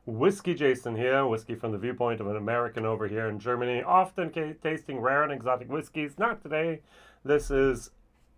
WhiskyJason here, whiskey from the viewpoint of an American over here in Germany, often tasting rare and exotic whiskeys. Not today. This is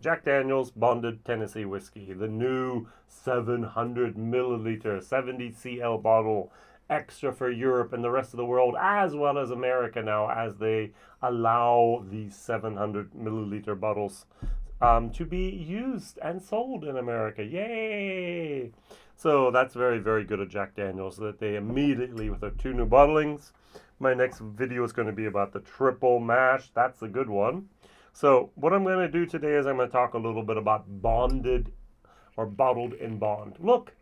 Jack Daniel's Bonded Tennessee Whiskey, the new 700 milliliter, 70 cl bottle, extra for Europe and the rest of the world, as well as America now, as they allow these 700 milliliter bottles to be used and sold in America. Yay! So that's very, very good of Jack Daniel's that they immediately, with their two new bottlings. My next video is going to be about the triple mash. That's a good one. So what I'm going to do today is I'm going to talk a little bit about bonded or bottled in bond. Look,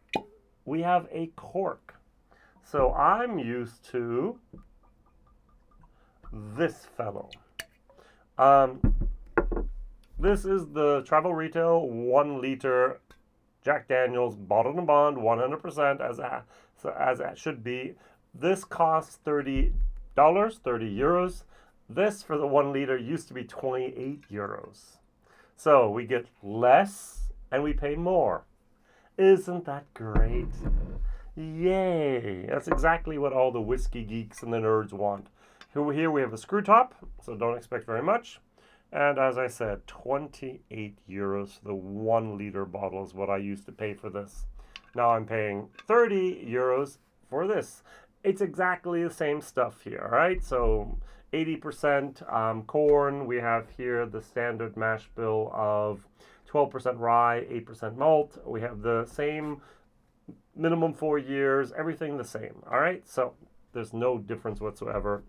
we have a cork. So I'm used to this fellow. This is the Travel Retail 1 liter Jack Daniel's bottled in bond, 100% as it should be. This costs $30, 30 euros. This for the 1 liter used to be 28 euros. So we get less and we pay more. Isn't that great? Yay! That's exactly what all the whiskey geeks and the nerds want. Here we have a screw top, so don't expect very much. And as I said, 28 euros for the 1 liter bottle is what I used to pay for this. Now I'm paying 30 euros for this. It's exactly the same stuff here, all right? So 80% corn. We have here the standard mash bill of 12% rye, 8% malt. We have the same minimum 4 years, everything the same, all right? So there's no difference whatsoever.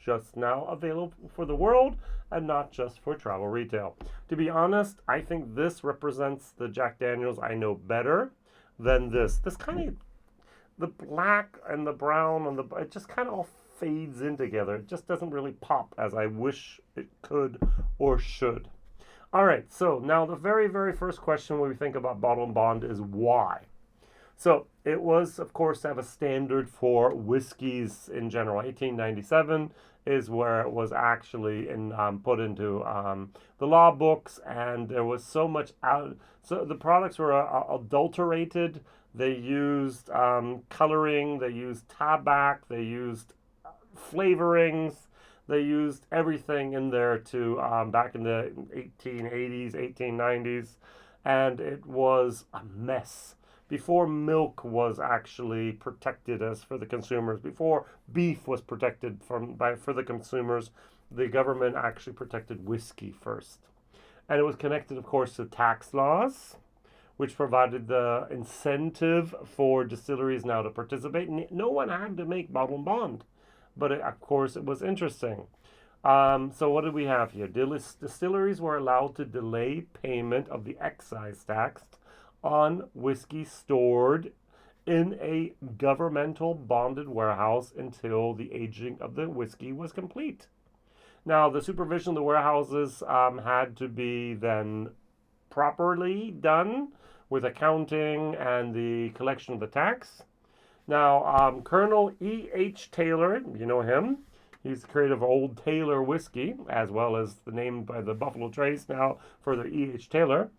Just now available for the world and not just for travel retail. To be honest, I think this represents the Jack Daniel's I know better than this. This kind of, the black and the brown and it just kind of all fades in together. It just doesn't really pop as I wish it could or should. All right, so now the very, very first question when we think about bottle and bond is why? So it was, of course, to have a standard for whiskeys in general. 1897 is where it was actually put into the law books, and there was so much so the products were adulterated. They used coloring, they used tobacco, they used flavorings, they used everything in there to back in the 1880s, 1890s, and it was a mess. Before milk was actually protected as for the consumers, before beef was protected for the consumers, the government actually protected whiskey first. And it was connected, of course, to tax laws, which provided the incentive for distilleries now to participate. No one had to make bottle and bond, but of course it was interesting. So what did we have here? Distilleries were allowed to delay payment of the excise tax on whiskey stored in a governmental bonded warehouse until the aging of the whiskey was complete. Now, the supervision of the warehouses had to be then properly done with accounting and the collection of the tax. Now, Colonel E.H. Taylor, you know him, he's the creator of Old Taylor whiskey, as well as the name by the Buffalo Trace, now further E.H. Taylor.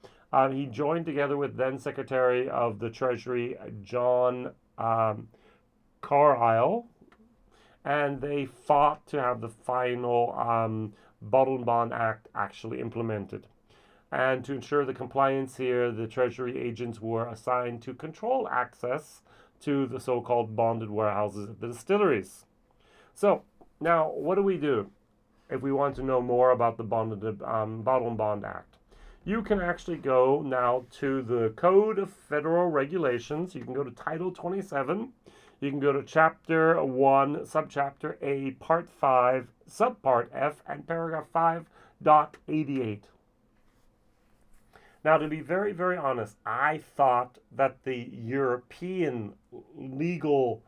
He joined together with then Secretary of the Treasury, John Carlisle, and they fought to have the final Bottle and Bond Act actually implemented. And to ensure the compliance here, the Treasury agents were assigned to control access to the so-called bonded warehouses at the distilleries. So now, what do we do if we want to know more about the Bottle and Bond Act? You can actually go now to the Code of Federal Regulations. You can go to Title 27. You can go to Chapter 1, Subchapter A, Part 5, Subpart F, and Paragraph 5.88. Now, to be very, very honest, I thought that the European legal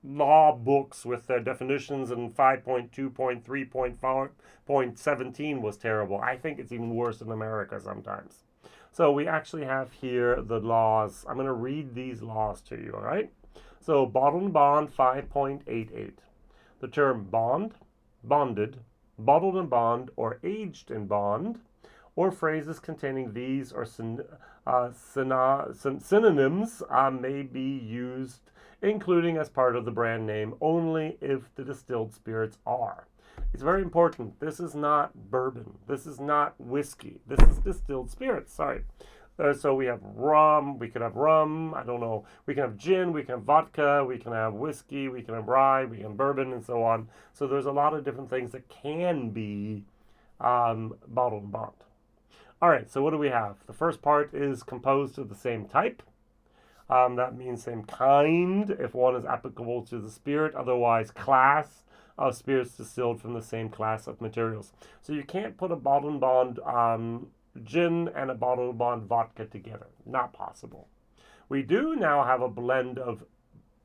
law books with their definitions in 5.2.3.4.17 was terrible. I think it's even worse in America sometimes. So we actually have here the laws. I'm going to read these laws to you, all right? So Bottle and Bond 5.88. The term bond, bonded, bottled in bond, or aged in bond, or phrases containing these or synonyms may be used including as part of the brand name only if the distilled spirits are. It's very important. This is not bourbon. This is not whiskey. This is distilled spirits. Sorry. So we have rum. We could have rum. I don't know. We can have gin. We can have vodka. We can have whiskey. We can have rye. We can have bourbon, and so on. So there's a lot of different things that can be bottled and bond. All right. So what do we have? The first part is composed of the same type. That means same kind if one is applicable to the spirit. Otherwise, class of spirits distilled from the same class of materials. So you can't put a bottled and bond gin and a bottled and bond vodka together. Not possible. We do now have a blend of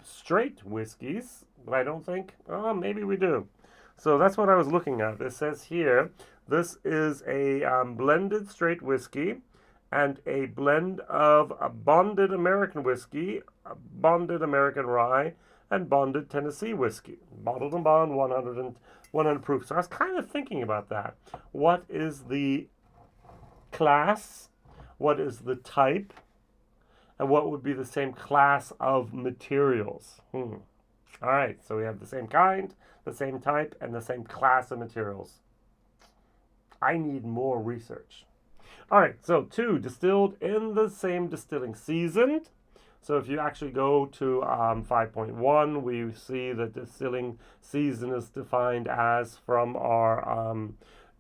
straight whiskeys, but I don't think, maybe we do. So that's what I was looking at. It says here, this is a blended straight whiskey and a blend of a bonded American whiskey, a bonded American rye, and bonded Tennessee whiskey. Bottled and bond, 100 proof. So I was kind of thinking about that. What is the class? What is the type? And what would be the same class of materials? All right, so we have the same kind, the same type, and the same class of materials. I need more research. All right, so 2, distilled in the same distilling season. So if you actually go to 5.1, we see that distilling season is defined as from our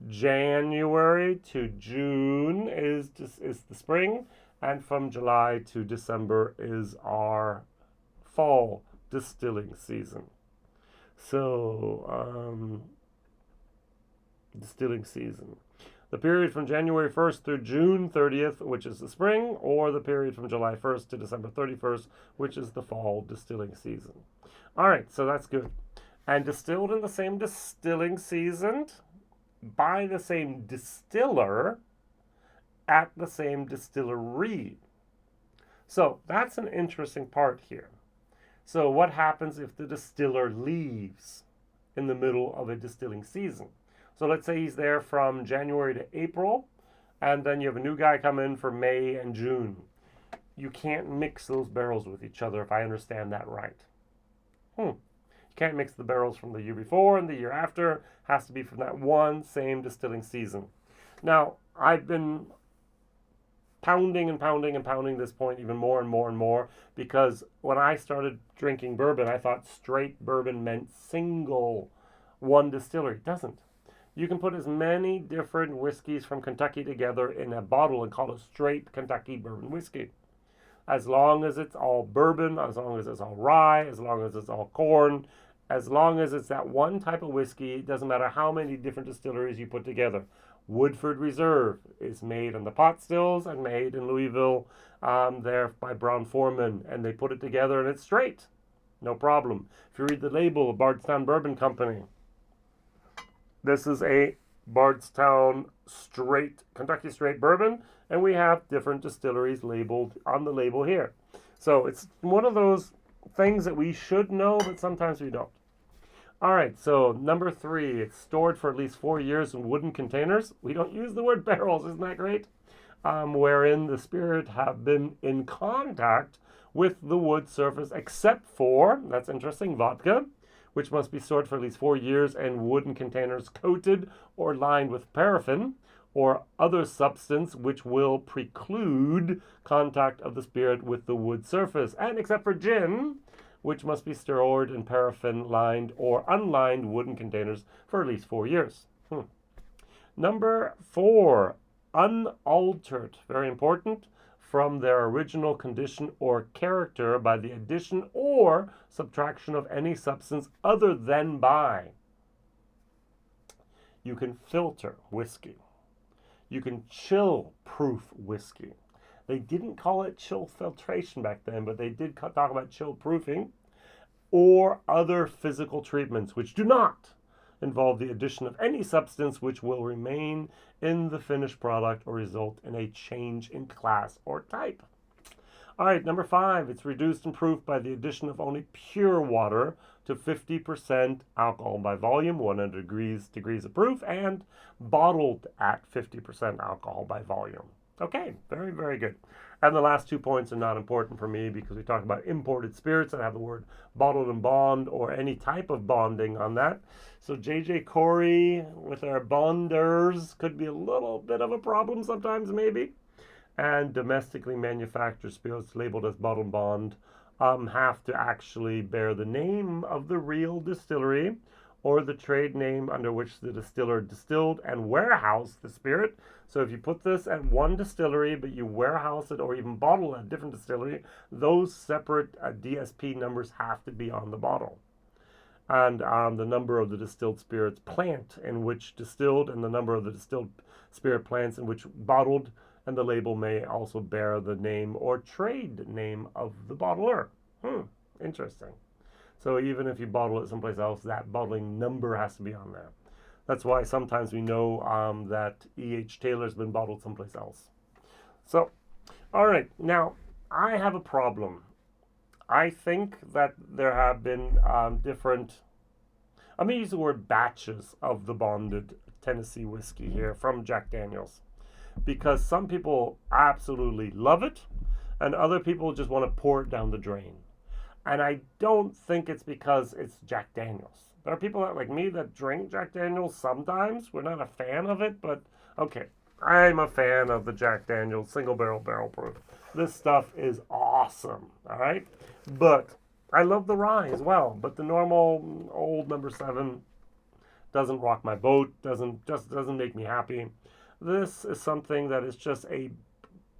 January to June is the spring, and from July to December is our fall distilling season. So distilling season. The period from January 1st through June 30th, which is the spring, or the period from July 1st to December 31st, which is the fall distilling season. All right, so that's good. And distilled in the same distilling season, by the same distiller, at the same distillery. So that's an interesting part here. So what happens if the distiller leaves in the middle of a distilling season? So let's say he's there from January to April, and then you have a new guy come in for May and June. You can't mix those barrels with each other, if I understand that right. You can't mix the barrels from the year before and the year after. Has to be from that one same distilling season. Now, I've been pounding this point even more and more and more, because when I started drinking bourbon, I thought straight bourbon meant single one distillery. It doesn't. You can put as many different whiskeys from Kentucky together in a bottle and call it straight Kentucky bourbon whiskey. As long as it's all bourbon, as long as it's all rye, as long as it's all corn, as long as it's that one type of whiskey, it doesn't matter how many different distilleries you put together. Woodford Reserve is made in the pot stills and made in Louisville there by Brown-Forman, and they put it together and it's straight. No problem. If you read the label, Bardstown Bourbon Company, this is a Bardstown straight, Kentucky straight bourbon, and we have different distilleries labeled on the label here. So it's one of those things that we should know, but sometimes we don't. All right, so number 3, it's stored for at least 4 years in wooden containers. We don't use the word barrels, isn't that great? Wherein the spirit have been in contact with the wood surface, except for, that's interesting, vodka, which must be stored for at least 4 years in wooden containers coated or lined with paraffin or other substance which will preclude contact of the spirit with the wood surface. And except for gin, which must be stored in paraffin-lined or unlined wooden containers for at least 4 years. Number 4, unaltered, very important, from their original condition or character by the addition or subtraction of any substance other than by. You can filter whiskey. You can chill-proof whiskey. They didn't call it chill filtration back then, but they did talk about chill proofing or other physical treatments which do not involve the addition of any substance which will remain in the finished product or result in a change in class or type. All right, number 5, it's reduced and proofed by the addition of only pure water to 50% alcohol by volume, 100 degrees of proof, and bottled at 50% alcohol by volume. Okay, very, very good. And the last 2 points are not important for me because we talked about imported spirits that have the word bottled and bond or any type of bonding on that. So J.J. Corey with our bonders could be a little bit of a problem sometimes, maybe. And domestically manufactured spirits labeled as bottled and bond have to actually bear the name of the real distillery or the trade name under which the distiller distilled and warehoused the spirit. So if you put this at one distillery, but you warehouse it or even bottle at a different distillery, those separate DSP numbers have to be on the bottle. And the number of the distilled spirits plant in which distilled and the number of the distilled spirit plants in which bottled, and the label may also bear the name or trade name of the bottler. Interesting. So even if you bottle it someplace else, that bottling number has to be on there. That's why sometimes we know that E.H. Taylor's been bottled someplace else. So, all right, now I have a problem. I think that there have been different, I'm going to use the word batches of the bonded Tennessee whiskey here from Jack Daniel's. Because some people absolutely love it, and other people just want to pour it down the drain. And I don't think it's because it's Jack Daniel's. There are people that, like me, that drink Jack Daniel's sometimes. We're not a fan of it, but okay. I'm a fan of the Jack Daniel's single barrel proof. This stuff is awesome, all right? But I love the rye as well. But the normal old number 7 doesn't rock my boat, doesn't make me happy. This is something that is just a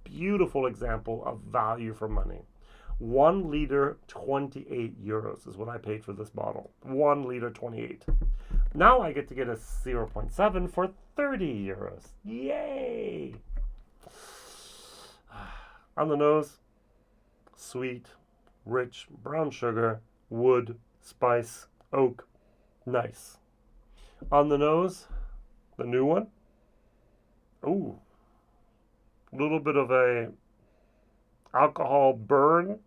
beautiful example of value for money. 1 liter, 28 euros is what I paid for this bottle. 1 liter, 28. Now I get to get a 0.7 for 30 euros. Yay! On the nose, sweet, rich, brown sugar, wood, spice, oak. Nice. On the nose, the new one. Ooh. A little bit of a alcohol burn,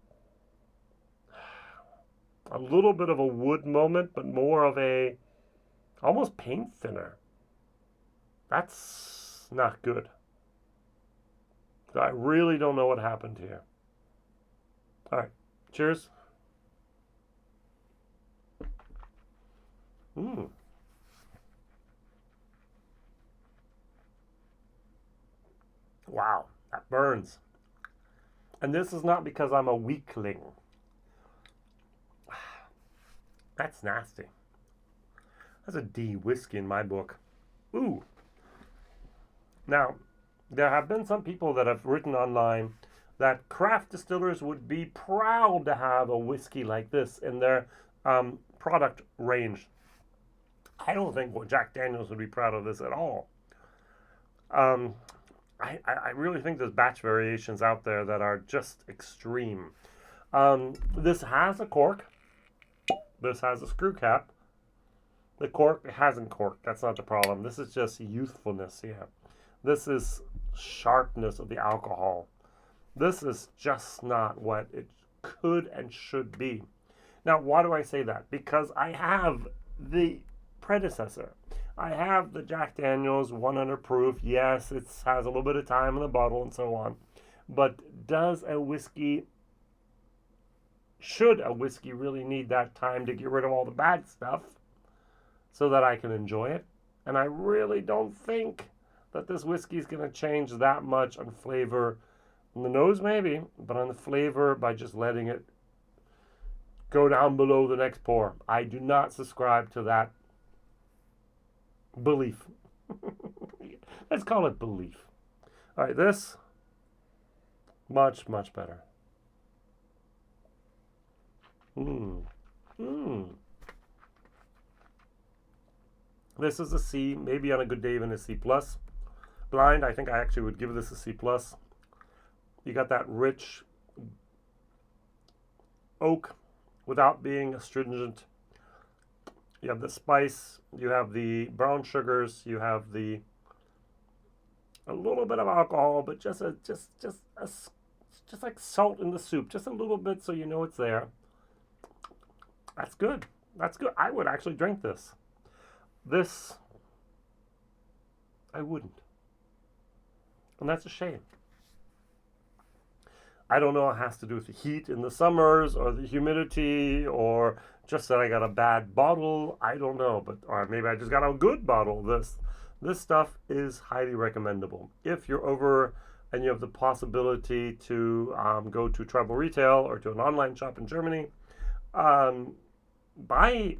a little bit of a wood moment, but more of a almost paint thinner. That's not good. I really don't know what happened here. All right, cheers. Wow, that burns. And this is not because I'm a weakling. That's nasty. That's a D whiskey in my book. Ooh. Now, there have been some people that have written online that craft distillers would be proud to have a whiskey like this in their product range. I don't think Jack Daniel's would be proud of this at all. I really think there's batch variations out there that are just extreme. This has a cork. This has a screw cap. The cork hasn't corked. That's not the problem. This is just youthfulness here. This is sharpness of the alcohol. This is just not what it could and should be. Now, why do I say that? Because I have the predecessor. I have the Jack Daniel's 100 proof. Yes, it has a little bit of time in the bottle and so on. But should a whiskey really need that time to get rid of all the bad stuff so that I can enjoy it? And I really don't think that this whiskey is going to change that much on flavor. On the nose maybe, but on the flavor by just letting it go down below the next pour. I do not subscribe to that belief. Let's call it belief. All right, this, much, much better. This is a C, maybe on a good day even a C+. Blind, I think I actually would give this a C+. You got that rich oak without being astringent. You have the spice, you have the brown sugars, you have a little bit of alcohol, but just like salt in the soup, just a little bit so you know it's there. That's good. That's good. I would actually drink this. This, I wouldn't. And that's a shame. I don't know, it has to do with the heat in the summers or the humidity or just that I got a bad bottle. I don't know, but or maybe I just got a good bottle. This stuff is highly recommendable. If you're over and you have the possibility to go to travel retail or to an online shop in Germany, buy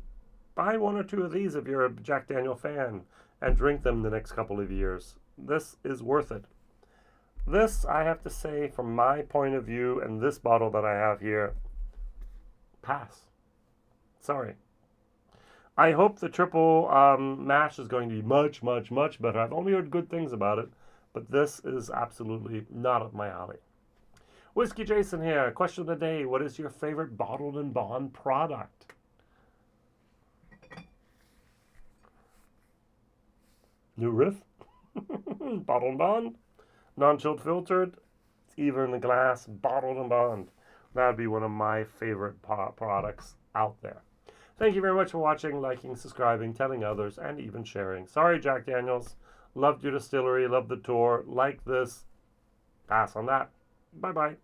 one or two of these if you're a Jack Daniel fan and drink them the next couple of years. This is worth it. This, I have to say, from my point of view, and this bottle that I have here, pass. Sorry. I hope the triple mash is going to be much, much, much better. I've only heard good things about it, but this is absolutely not up my alley. Whiskey Jason here. Question of the day. What is your favorite bottled and bond product? New riff? Bottled and bond? Non-chilled filtered? It's either in the glass, bottled and bond. That would be one of my favorite products out there. Thank you very much for watching, liking, subscribing, telling others, and even sharing. Sorry, Jack Daniels. Loved your distillery, loved the tour. Like this. Pass on that. Bye-bye.